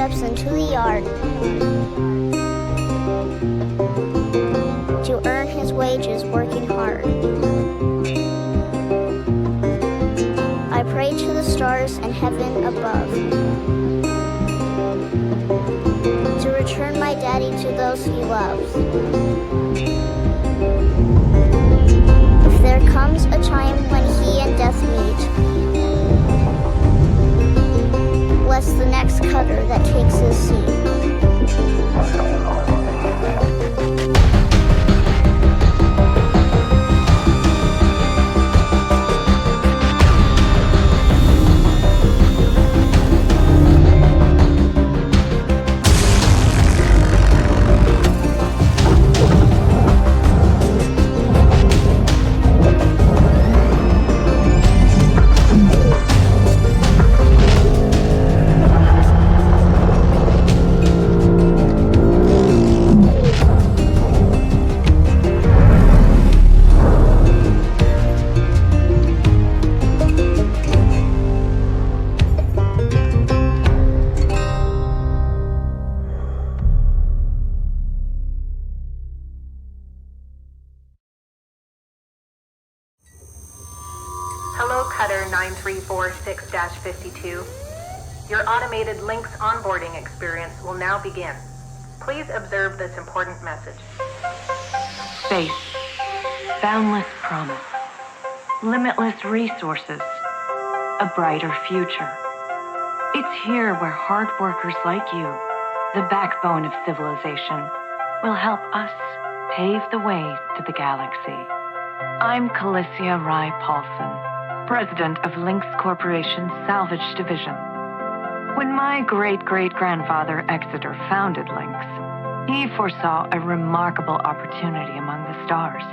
steps into the yard to earn his wages working hard. I pray to the stars and heaven above to return my daddy to those he loves. If there comes a time when he and death meet, bless the next cutter that takes his seat. Hello, Cutter 9346-52. Your automated Lynx onboarding experience will now begin. Please observe this important message. Space, boundless promise, limitless resources, a brighter future. It's here where hard workers like you, the backbone of civilization, will help us pave the way to the galaxy. I'm Calicia Rye Paulson, president of Lynx Corporation's Salvage Division. When my great-great-grandfather Exeter founded Lynx, he foresaw a remarkable opportunity among the stars.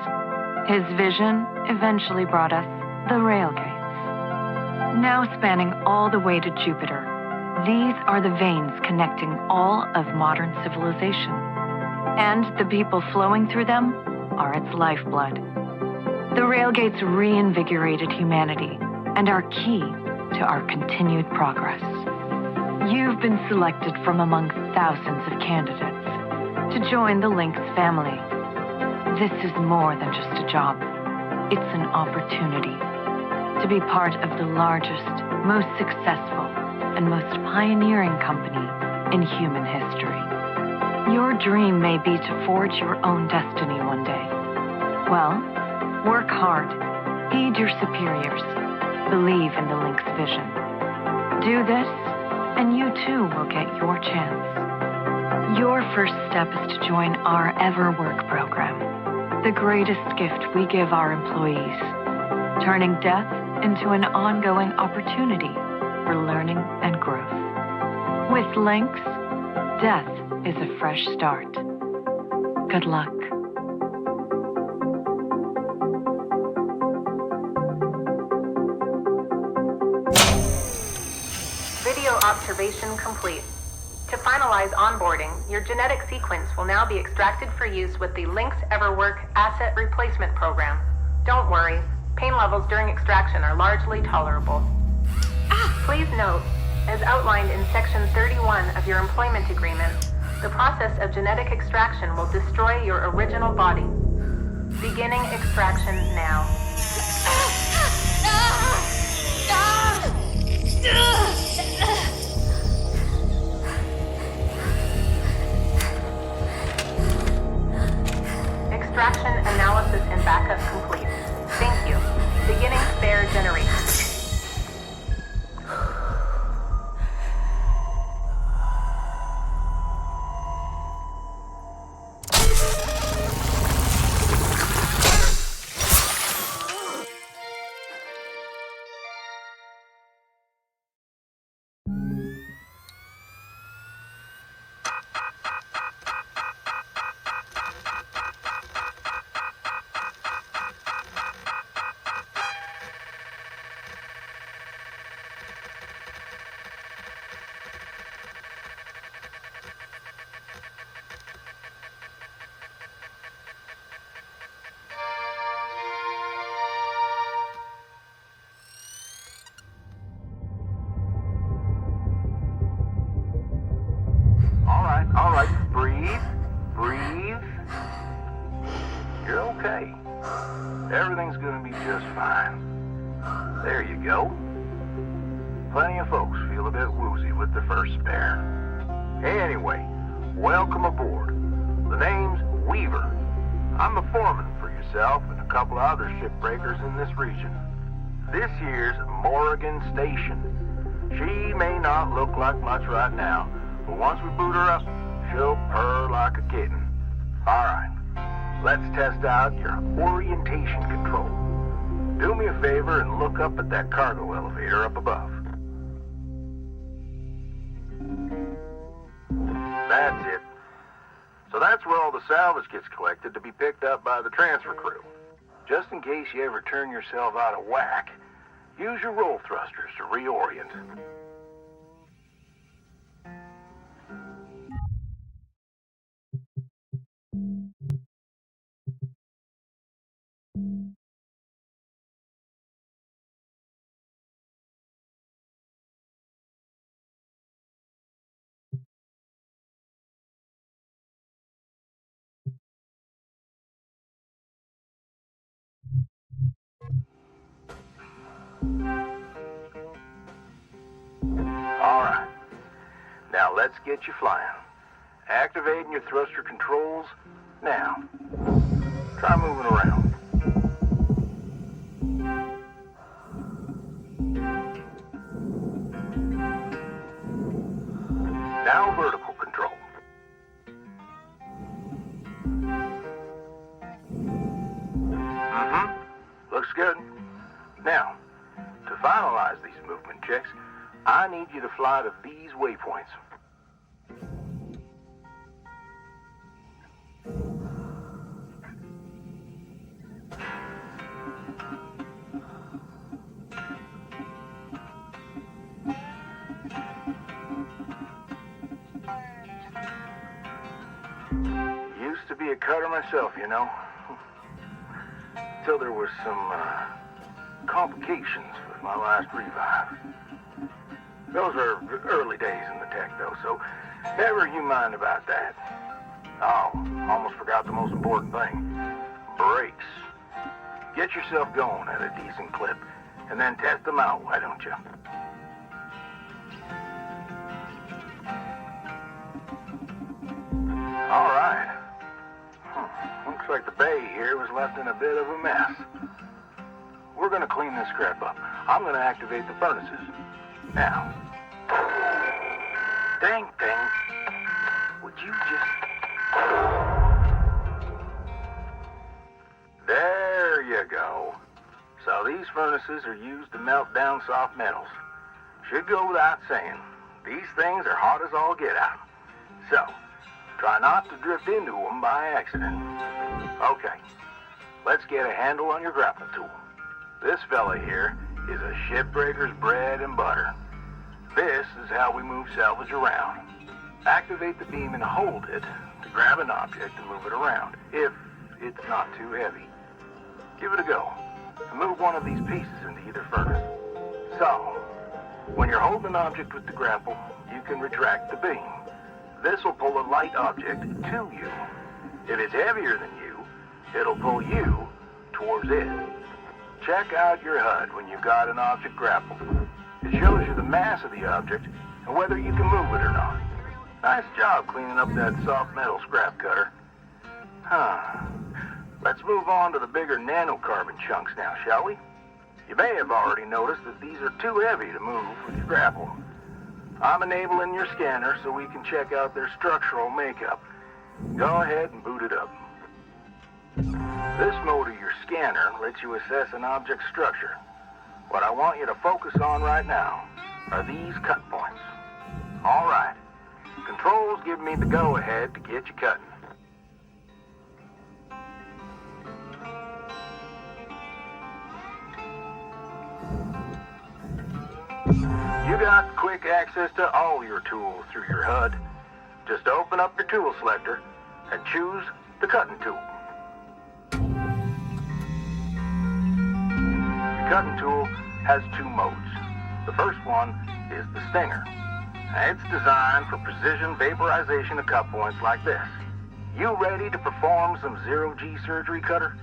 His vision eventually brought us the railgates. Now spanning all the way to Jupiter, these are the veins connecting all of modern civilization. And the people flowing through them are its lifeblood. The railgates reinvigorated humanity and are key to our continued progress. You've been selected from among thousands of candidates to join the Lynx family. This is more than just a job. It's an opportunity to be part of the largest, most successful, and most pioneering company in human history. Your dream may be to forge your own destiny one day. Well, work hard, heed your superiors, believe in the Lynx vision. Do this, and you too will get your chance. Your first step is to join our Ever Work program, the greatest gift we give our employees, turning death into an ongoing opportunity for learning and growth. With Lynx, death is a fresh start. Good luck. Video observation complete. To finalize onboarding, your genetic sequence will now be extracted for use with the Lynx EverWork Asset Replacement Program. Don't worry, pain levels during extraction are largely tolerable. Please note, as outlined in Section 31 of your employment agreement, the process of genetic extraction will destroy your original body. Beginning extraction now. Extraction analysis and backup complete. Thank you. Beginning spare generation. All right, breathe. Breathe. You're okay. Everything's gonna be just fine. There you go. Plenty of folks feel a bit woozy with their first spare. Anyway, welcome aboard. The name's Weaver. I'm the foreman for yourself and a couple of other shipbreakers in this region. This here's Morrigan Station. She may not look like much right now, but once we boot her up, she'll purr like a kitten. All right, let's test out your orientation control. Do me a favor and look up at that cargo elevator up above. That's it. So that's where all the salvage gets collected to be picked up by the transfer crew. Just in case you ever turn yourself out of whack, use your roll thrusters to reorient. All right. Now let's get you flying. Activating your thruster controls now. Try moving around. Now vertical control. Looks good. Now, to finalize these movement checks, I need you to fly to these waypoints. Used to be a cutter myself, you know. Till there was some complications with my last revive. Those are early days in the tech, though, so never you mind about that. Oh, almost forgot the most important thing. Brakes. Get yourself going at a decent clip, and then test them out, why don't you? All right. Looks like the bay here was left in a bit of a mess. We're gonna clean this crap up. I'm gonna activate the furnaces. Now. Dang thing. Would you just... There you go. So these furnaces are used to melt down soft metals. Should go without saying. These things are hot as all get out. So, try not to drift into them by accident. Okay, let's get a handle on your grapple tool. This fella here is a shipbreaker's bread and butter. This is how we move salvage around. Activate the beam and hold it to grab an object and move it around, if it's not too heavy. Give it a go, and move one of these pieces into either furnace. So, when you're holding an object with the grapple, you can retract the beam. This will pull a light object to you. If it's heavier than you, it'll pull you towards it. Check out your HUD when you've got an object grappled. It shows you the mass of the object and whether you can move it or not. Nice job cleaning up that soft metal scrap cutter. Let's move on to the bigger nanocarbon chunks now, shall we? You may have already noticed that these are too heavy to move with your grapple. I'm enabling your scanner so we can check out their structural makeup. Go ahead and boot it up. This mode of your scanner lets you assess an object's structure. What I want you to focus on right now are these cut points. All right. Controls give me the go-ahead to get you cutting. You got quick access to all your tools through your HUD. Just open up your tool selector and choose the cutting tool. The cutting tool has two modes. The first one is the stinger. It's designed for precision vaporization of cut points like this. You ready to perform some zero-G surgery, Cutter?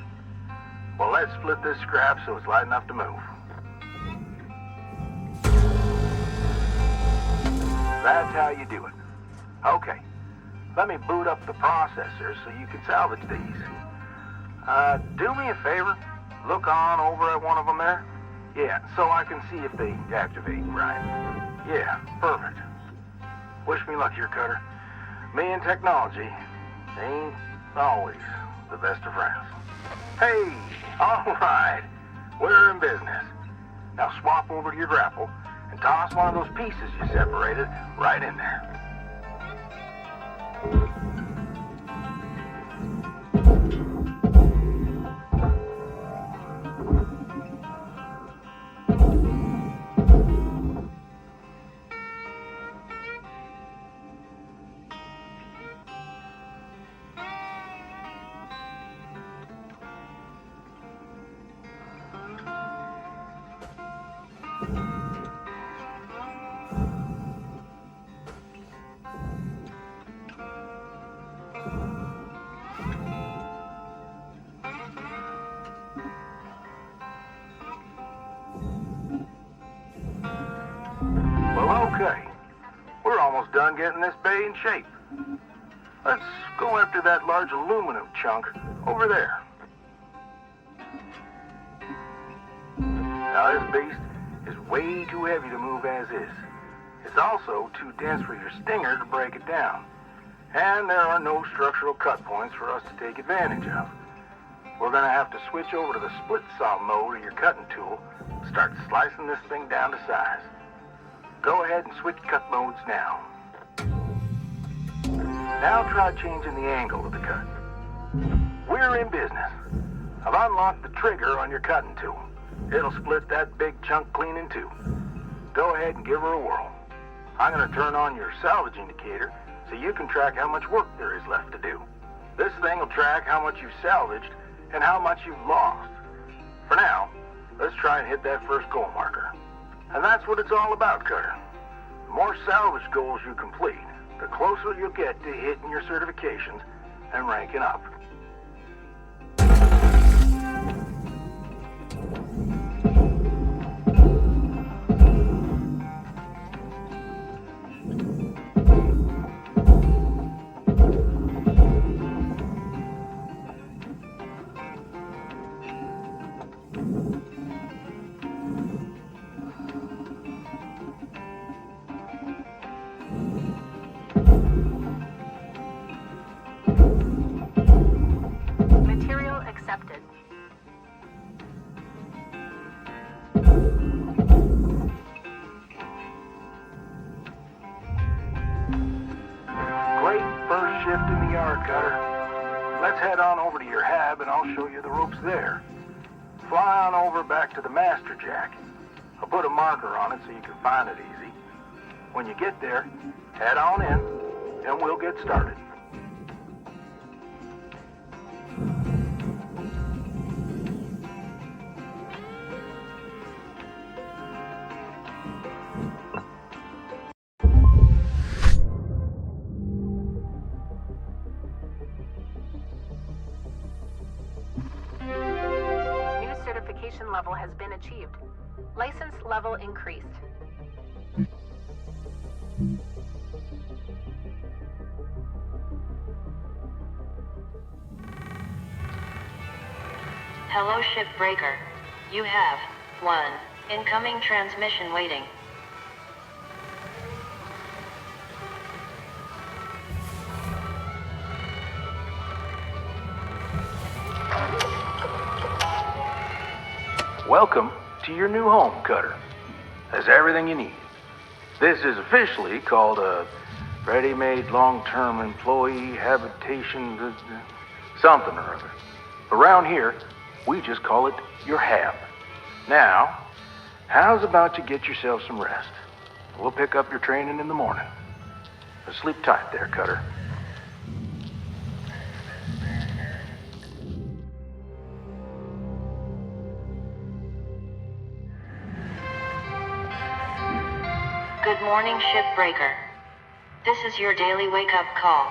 Well, let's split this scrap so it's light enough to move. That's how you do it. Okay, let me boot up the processor so you can salvage these. Do me a favor. Look on over at one of them there. Yeah, so I can see if they activate right. Yeah, perfect. Wish me luck here, Cutter. Me and technology ain't always the best of friends. Hey, all right. We're in business. Now swap over to your grapple and toss one of those pieces you separated right in there. Well, okay. We're almost done getting this bay in shape. Let's go after that large aluminum chunk over there. Now, this beast is way too heavy to move as is. It's also too dense for your stinger to break it down. And there are no structural cut points for us to take advantage of. We're going to have to switch over to the split saw mode of your cutting tool and start slicing this thing down to size. Go ahead and switch cut modes now. Now try changing the angle of the cut. We're in business. I've unlocked the trigger on your cutting tool. It'll split that big chunk clean in two. Go ahead and give her a whirl. I'm going to turn on your salvage indicator so you can track how much work there is left to do. This thing will track how much you've salvaged and how much you've lost. For now, let's try and hit that first goal marker. And that's what it's all about, Cutter. The more salvage goals you complete, the closer you'll get to hitting your certifications and ranking up. Material accepted. Great first shift in the yard, Cutter. Let's head on over to your hab and I'll show you the ropes there. Fly on over back to the master jack. I'll put a marker on it so you can find it easy. When you get there, head on in and we'll get started. New certification level has been achieved. License level increased. Hello, Shipbreaker. You have 1 incoming transmission waiting. Welcome to your new home, Cutter. Has everything you need. This is officially called a ready-made long-term employee habitation something or other. Around here, we just call it your hab. Now, how's about you get yourself some rest? We'll pick up your training in the morning. Sleep tight there, Cutter. Good morning, Shipbreaker. This is your daily wake-up call.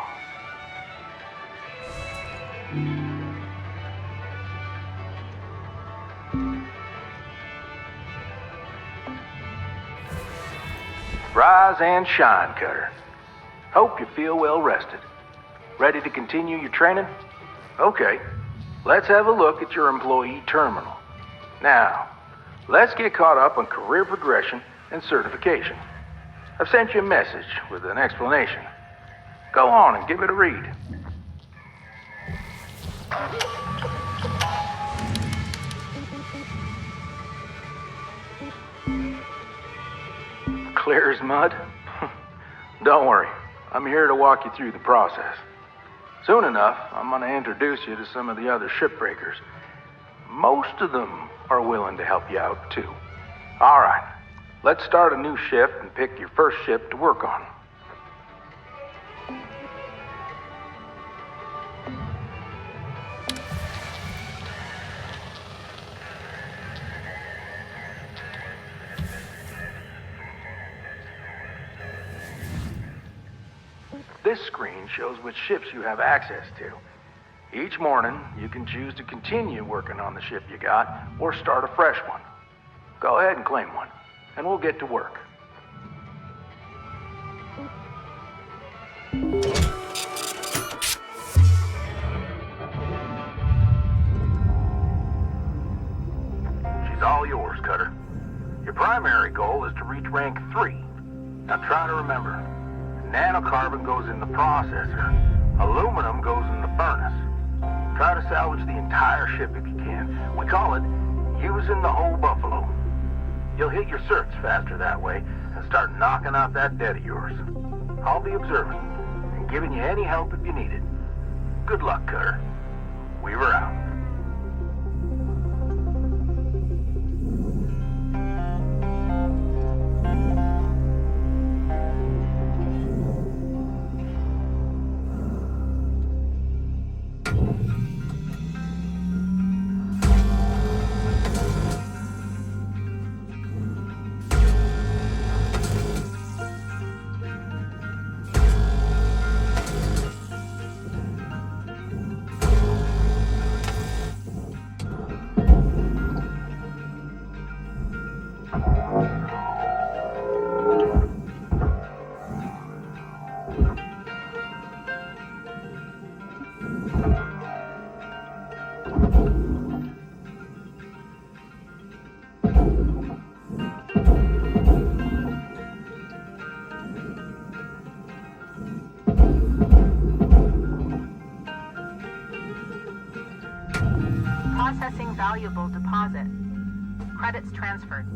Rise and shine, Cutter. Hope you feel well rested. Ready to continue your training? Okay, let's have a look at your employee terminal. Now, let's get caught up on career progression and certification. I've sent you a message with an explanation. Go on and give it a read. Clear as mud? Don't worry, I'm here to walk you through the process. Soon enough, I'm going to introduce you to some of the other shipbreakers. Most of them are willing to help you out, too. All right, let's start a new shift and pick your first ship to work on. This screen shows which ships you have access to. Each morning, you can choose to continue working on the ship you got or start a fresh one. Go ahead and claim one, and we'll get to work. She's all yours, Cutter. Your primary goal is to reach rank 3. Now try to remember. Nanocarbon goes in the processor. Aluminum goes in the furnace. Try to salvage the entire ship if you can. We call it using the whole buffalo. You'll hit your certs faster that way and start knocking out that debt of yours. I'll be observant and giving you any help if you need it. Good luck, Cutter. Weaver out. Processing valuable deposit. Credits transferred.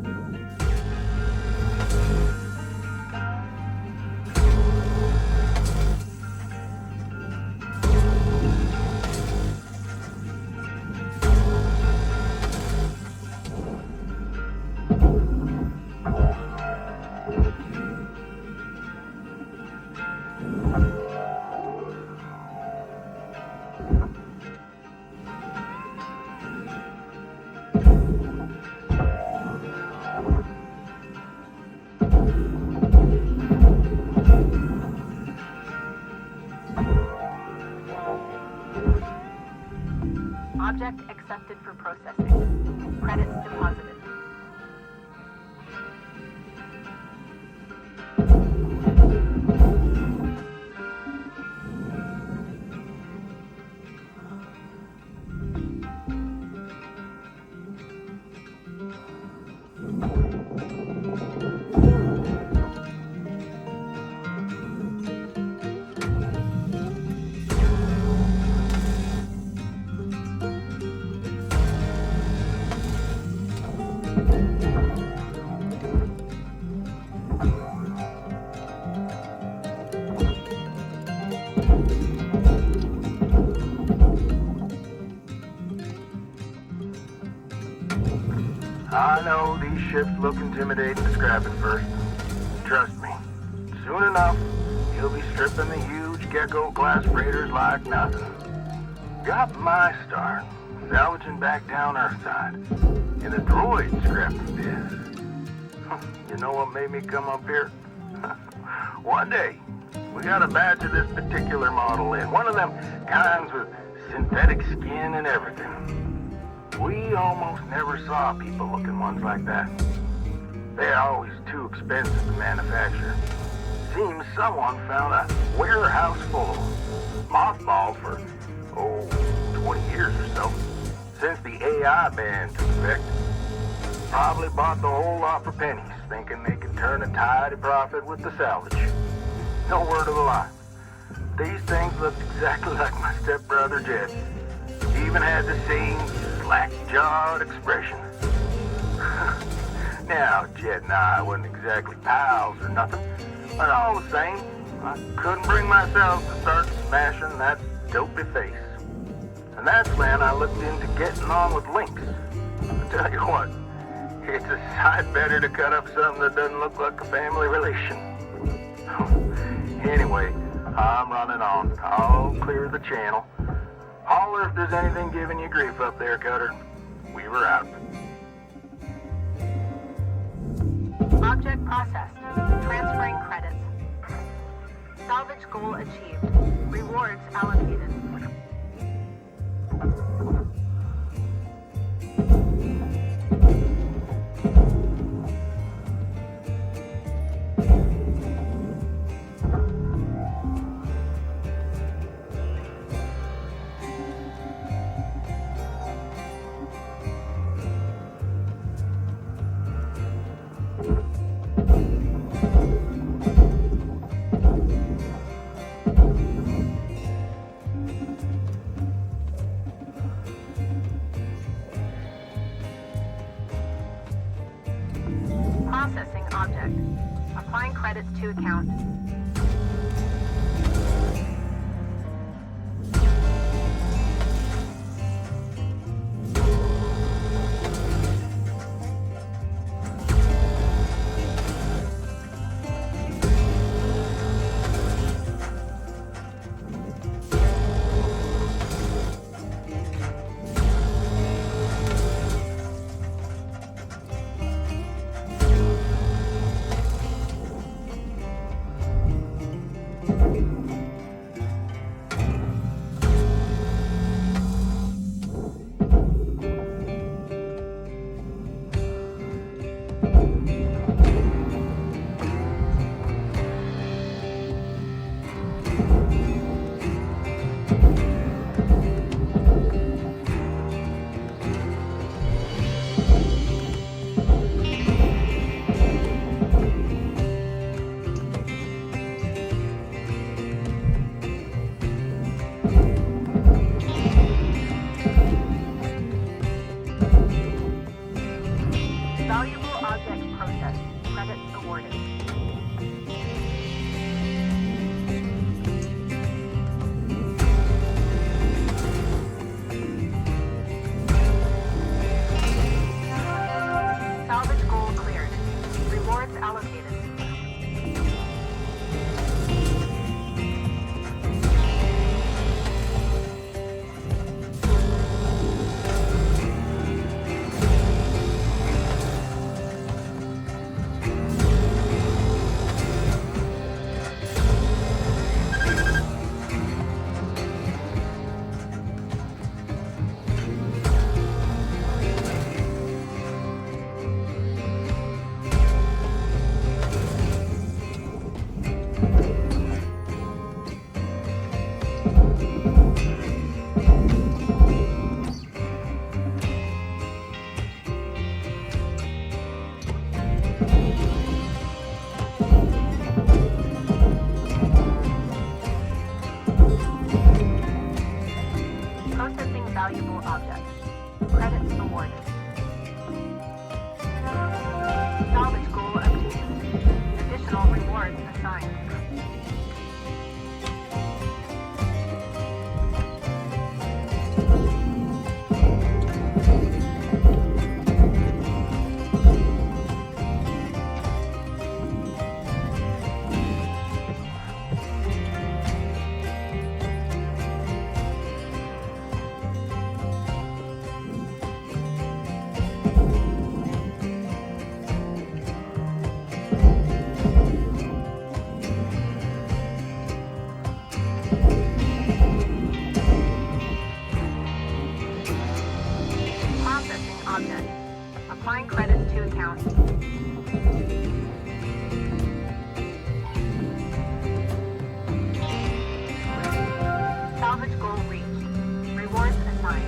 Object accepted for processing. Credits deposited. I know these ships look intimidating to scrap at first. Trust me, soon enough, you'll be stripping the huge gecko-class freighters like nothing. Got my start, salvaging back down Earthside, in the droid scrapping biz. You know what made me come up here? One day, we got a batch of this particular model in. One of them kinds with synthetic skin and everything. We almost never saw people-looking ones like that. They're always too expensive to manufacture. Seems someone found a warehouse full of them, mothballed for, 20 years or so, since the AI ban took effect. Probably bought the whole lot for pennies, thinking they could turn a tidy profit with the salvage. No word of a lie. These things looked exactly like my stepbrother Jed. Even had the same slack-jawed expression. Now, Jed and I wasn't exactly pals or nothing, but all the same, I couldn't bring myself to start smashing that dopey face. And that's when I looked into getting on with Lynx. I tell you what, it's a sight better to cut up something that doesn't look like a family relation. Anyway, I'm running on. I'll clear the channel. Holler if there's anything giving you grief up there, Cutter. We were out. Object processed. Transferring credits. Salvage goal achieved. Rewards allocated. Processing object. Applying credits to account. Valuable object processed. Credits awarded. Salvage goal cleared. Rewards allocated. Processing valuable objects. Credits awarded. Salvage goal obtained. Additional rewards assigned. inbound. Salvage goal reached. Rewards assigned.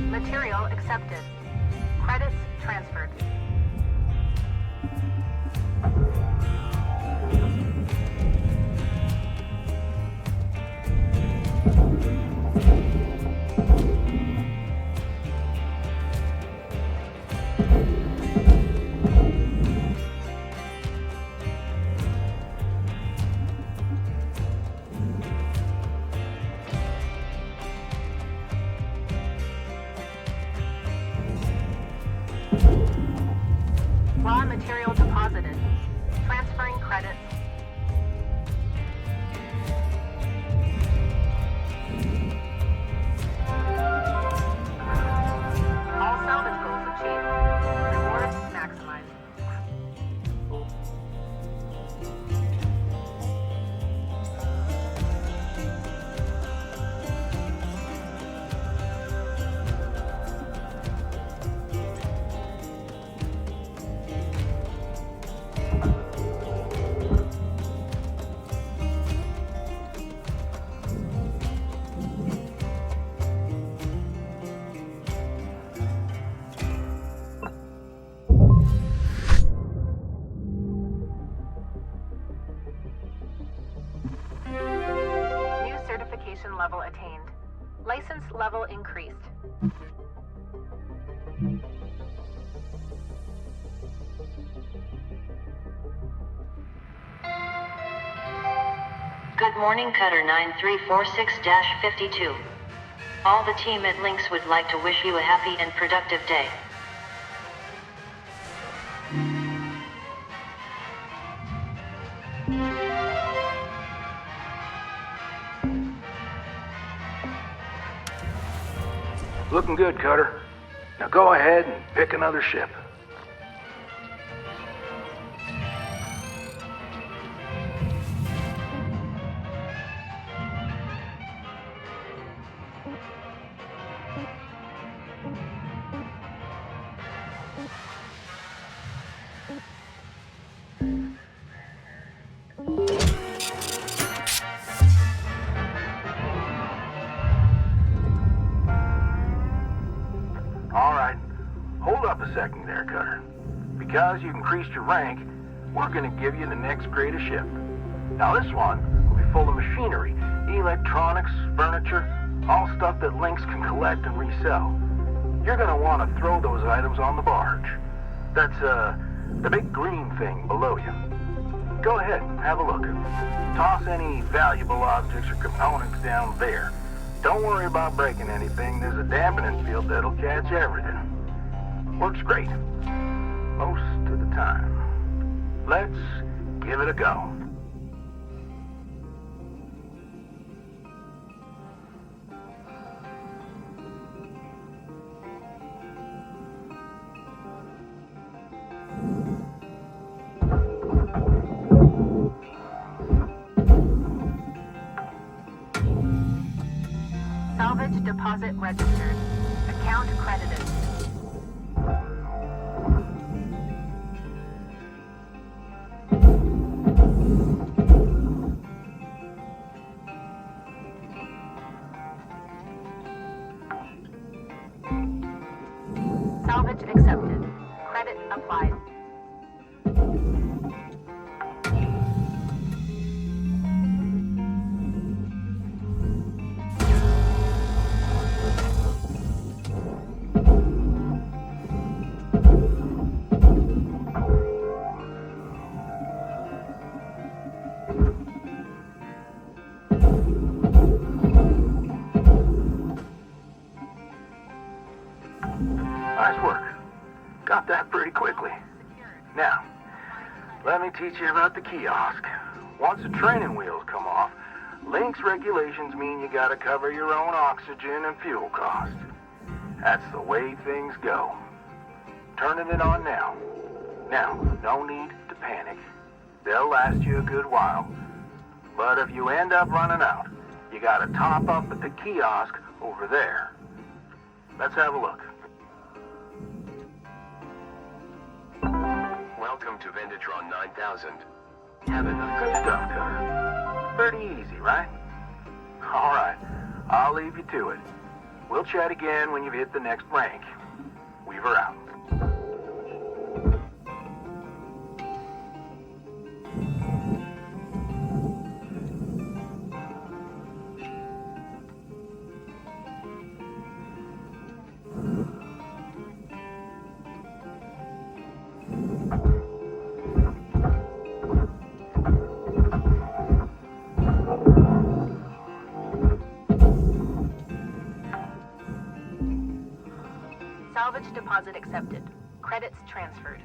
Material accepted. Credits transferred. Raw material deposited. Transferring credits. All salvage goals achieved. Rewards maximized. New certification level attained. License level increased. Good morning, Cutter 9346-52. All the team at Lynx would like to wish you a happy and productive day. Looking good, Cutter. Now go ahead and pick another ship. All right. Hold up a second there, Cutter. Because you've increased your rank, we're going to give you the next greatest ship. Now this one will be full of machinery, electronics, furniture, all stuff that Lynx can collect and resell. You're going to want to throw those items on the barge. That's, the big green thing below you. Go ahead, have a look. Toss any valuable objects or components down there. Don't worry about breaking anything. There's a dampening field that'll catch everything. Works great. Most of the time. Let's give it a go. registered. Account credited. Salvage accepted. Credit applied. Nice work. Got that pretty quickly. Now, let me teach you about the kiosk. Once the training wheels come off, Link's regulations mean you gotta cover your own oxygen and fuel costs. That's the way things go. Turning it on now. Now, no need to panic. They'll last you a good while. But if you end up running out, you gotta top up at the kiosk over there. Let's have a look. Welcome to Vendatron 9000. Have a nice Good stuff, Cutter. Pretty easy, right? All right, I'll leave you to it. We'll chat again when you've hit the next rank. Weaver out. Salvage deposit accepted. Credits transferred.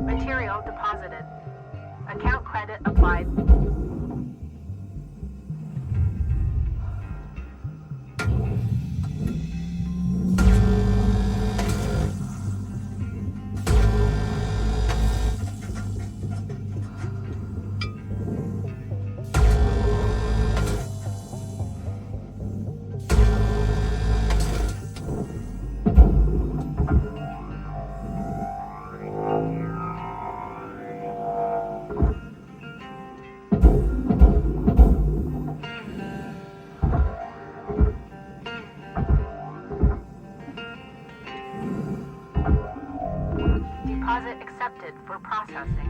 Material deposited. Account credit applied. Deposit accepted for processing.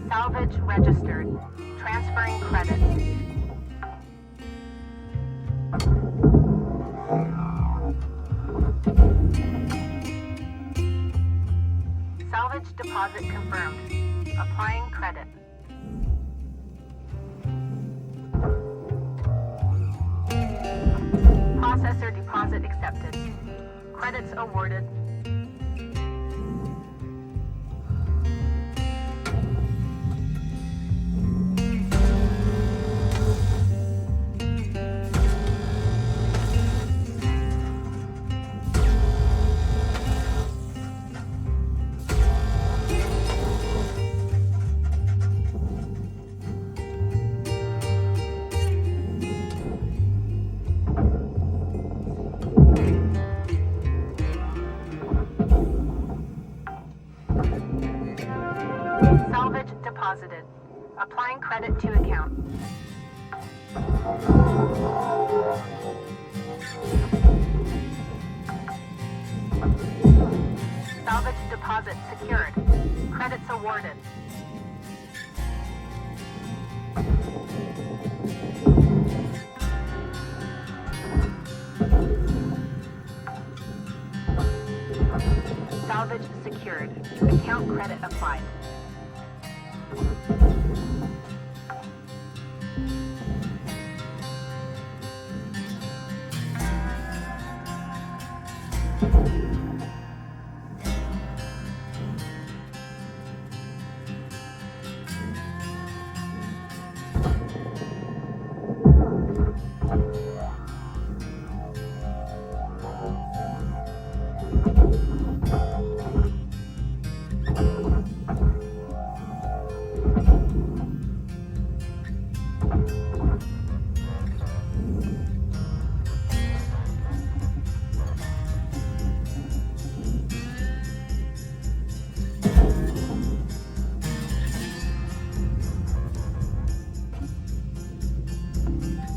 Salvage registered. Transferring credits. Salvage deposit confirmed. Applying credit. Processor deposit accepted. Credits awarded. Salvage deposited. Applying credit to account. Salvage deposit secured. Credits awarded. Salvage secured. Account credit applied.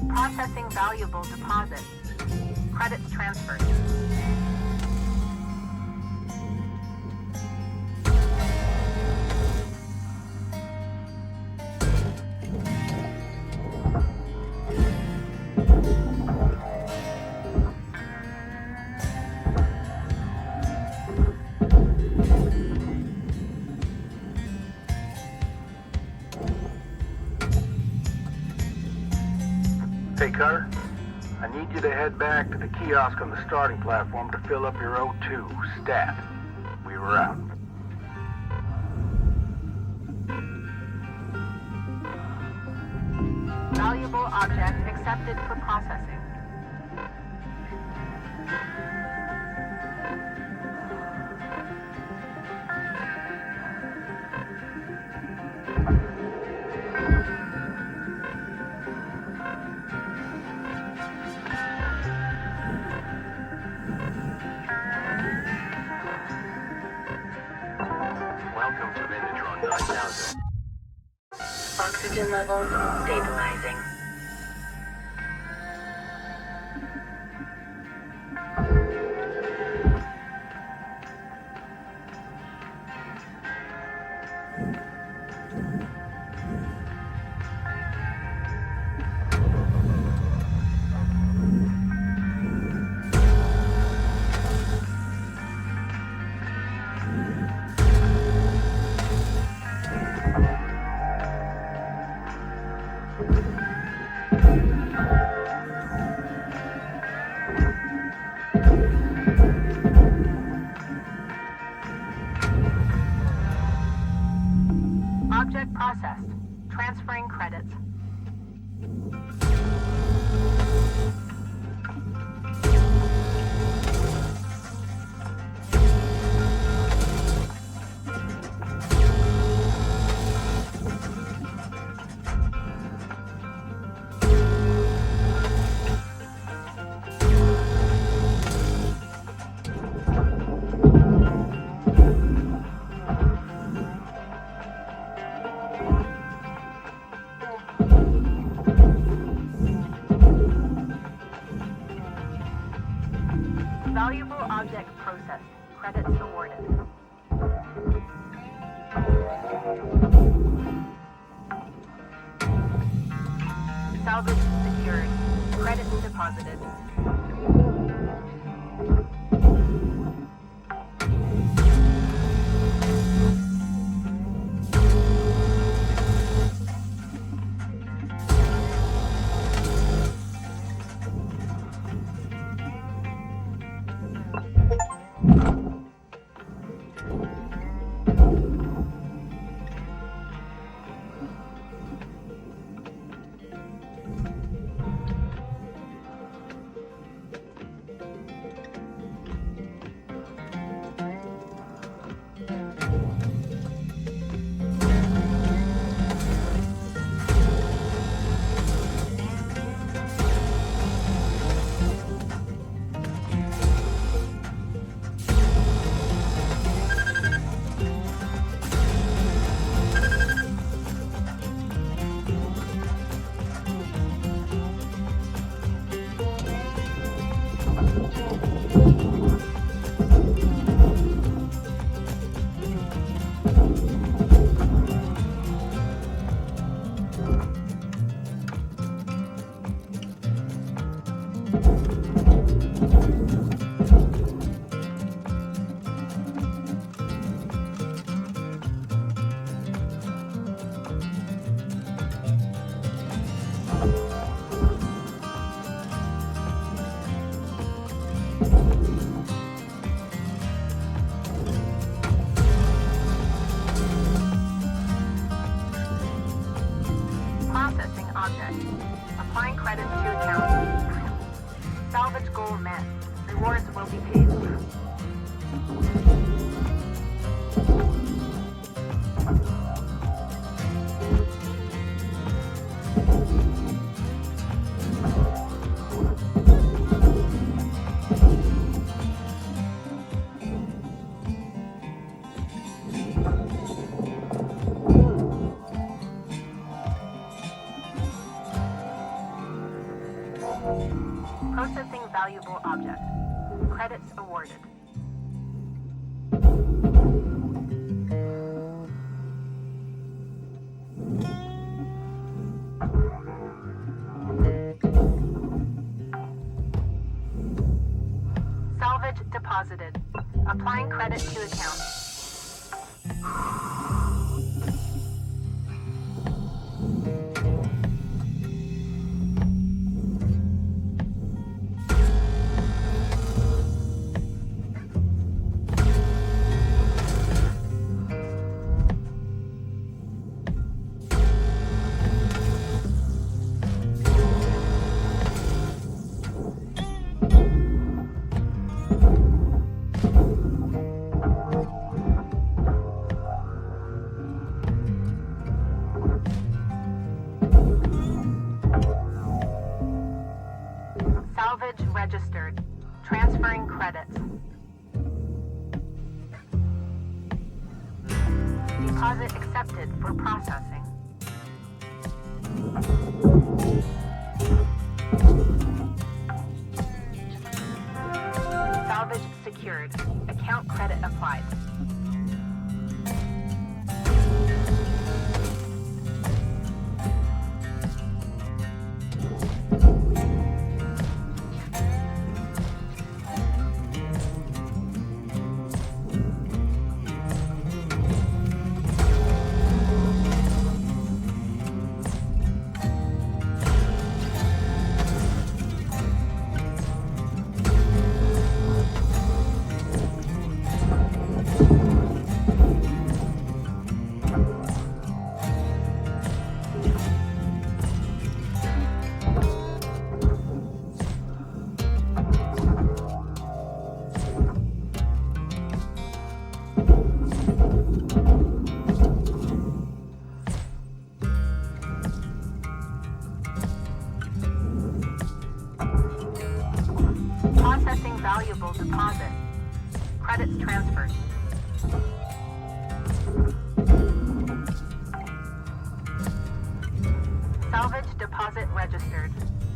Processing valuable deposit. Credits transferred. Hey, Cutter, I need you to head back to the kiosk on the starting platform to fill up your O2 stat. We were out. Valuable object accepted for processing. Welcome to Vindatron 9000. Oxygen levels stabilizing. Object processed. Transferring credits. Valuable object processed. Credits awarded. Salvage secured. Credits deposited. valuable object. Credits awarded. Salvage deposited. Applying credit to account. Salvage registered. Transferring credits. Deposit accepted for processing. Salvage secured. Account credit applied. Processing valuable deposit. Credits transferred. Salvage deposit registered.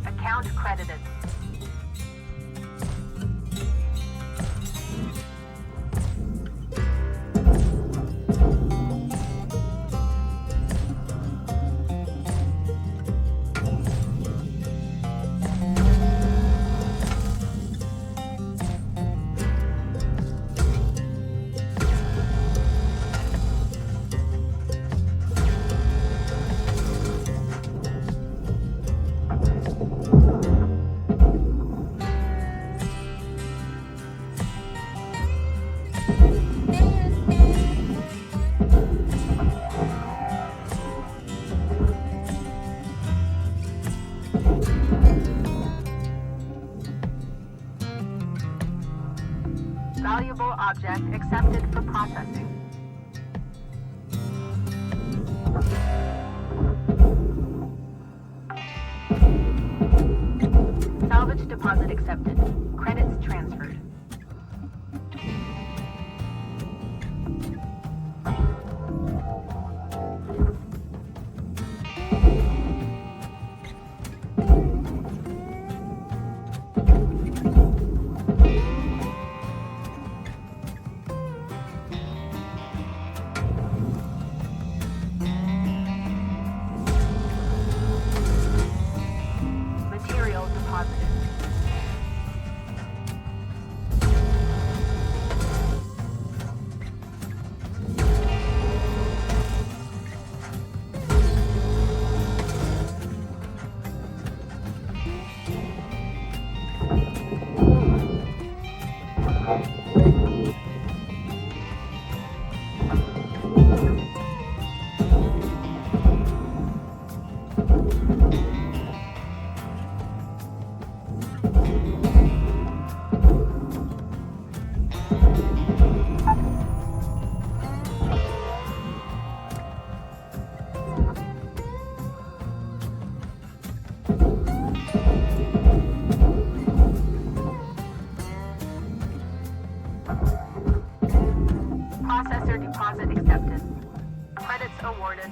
Account credited. Valuable object accepted for processing. Salvage deposit accepted. Credits transferred. Material deposited. Processor deposit accepted. Credits awarded.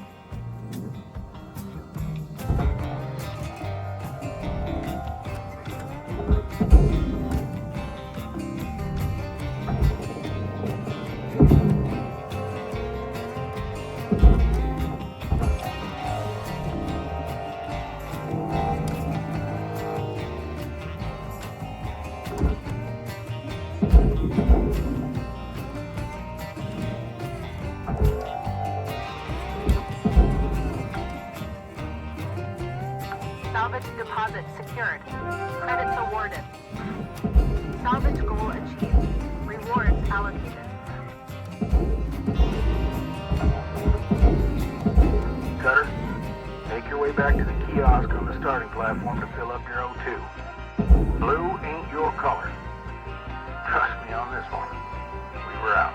Salvage deposit secured. Credits awarded. Salvage goal achieved. Rewards allocated. Cutter, make your way back to the kiosk on the starting platform to fill up your O2. Blue ain't your color. Trust me on this one. We were out.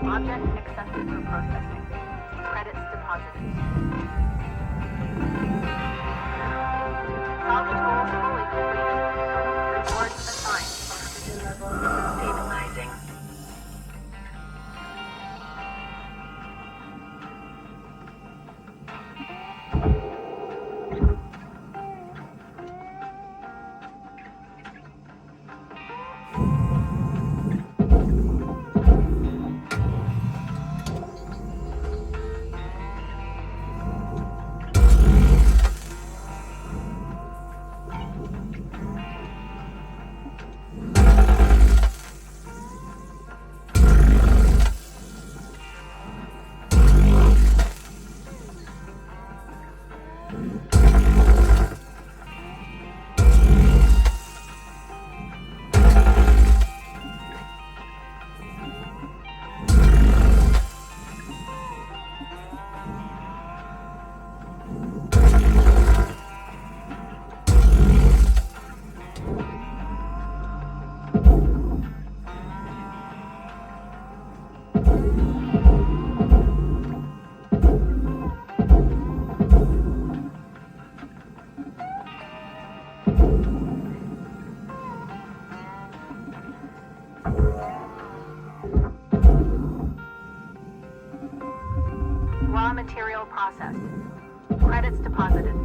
Object accepted for processing. Credits deposited. Salvage goals fully complete. Rewards assigned. Stabilizing. Raw material processed. Credits deposited.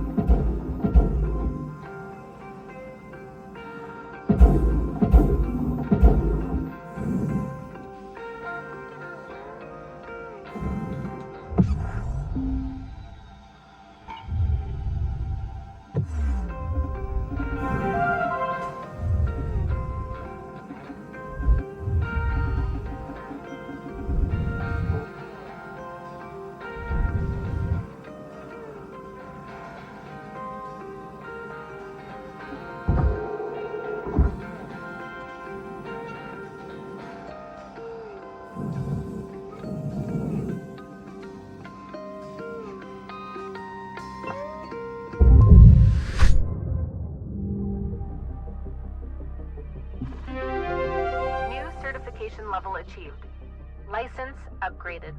Level achieved. License upgraded.